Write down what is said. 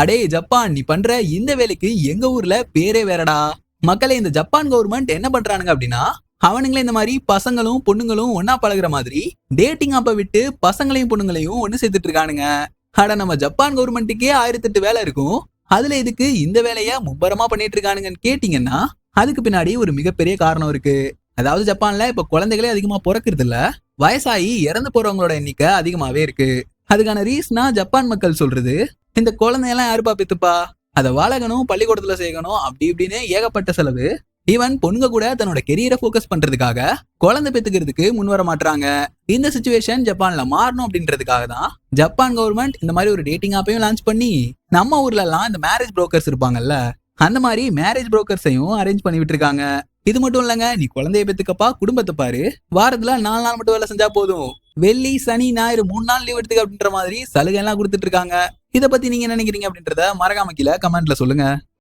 அடே ஜப்பான், நீ பண்ற இந்த வேலைக்கு எங்க ஊர்ல பேரே வேறடா. மக்களே, இந்த ஜப்பான் கவர்மெண்ட் என்ன பண்றானுங்க அப்படின்னா, அவனுங்களே இந்த மாதிரி பசங்களும் பொண்ணுங்களும் ஒன்னா பழகுற மாதிரி டேட்டிங் ஆப்ப விட்டு பசங்களையும் பொண்ணுங்களையும் ஒண்ணு சேர்த்துட்டு இருக்கானுங்க. அட, நம்ம ஜப்பான் கவர்மெண்ட்டுக்கே 1008 வேலை இருக்கும். அதுல இதுக்கு இந்த வேலைய மும்பரமா பண்ணிட்டு இருக்கானுங்கன்னு கேட்டீங்கன்னா, அதுக்கு பின்னாடி ஒரு மிகப்பெரிய காரணம் இருக்கு. அதாவது ஜப்பான்ல இப்ப குழந்தைகளே அதிகமா பிறக்கிறது இல்ல. வயசாகி இறந்து போறவங்களோட எண்ணிக்கை அதிகமாவே இருக்கு. அதுக்கான ரீசனா ஜப்பான் மக்கள் சொல்றது, இந்த குழந்தையெல்லாம் யாருப்பா பெத்துப்பா, அதை வளர்க்கணும், பள்ளிக்கூடத்துல சேர்க்கணும், அப்படி இப்படின்னு ஏகப்பட்ட செலவு. ஈவன் பொண்ணுங்க கூட தன்னோட கெரியரை ஃபோக்கஸ் பண்றதுக்காக குழந்தை பெத்துக்கிறதுக்கு முன் வர மாட்டாங்க. இந்த சுச்சுவேஷன் ஜப்பான்ல மாறணும் அப்படின்றதுக்காக தான் ஜப்பான் கவர்மெண்ட் இந்த மாதிரி ஒரு டேட்டிங் ஆப்பையும் லான்ச் பண்ணி, நம்ம ஊர்ல எல்லாம் இந்த மேரேஜ் புரோக்கர்ஸ் இருப்பாங்கல்ல, அந்த மாதிரி மேரேஜ் புரோக்கர்ஸையும் அரேஞ்ச் பண்ணி விட்டுருக்காங்க. இது மட்டும் இல்லங்க, நீ குழந்தைய பெத்துக்கப்பா, குடும்பத்தை பாரு, வாரத்துல 4 நாள் மட்டும் வேலை செஞ்சா போதும், வெள்ளி சனி ஞாயிறு 3 நாள் லீவ் எடுத்துக்க அப்படின்ற மாதிரி சலுகை எல்லாம் கொடுத்துட்டு இருக்காங்க. இத பத்தி நீங்க என்ன நினைக்கிறீங்க அப்படின்றத மறக்காம கீழே கமெண்ட்ல சொல்லுங்க.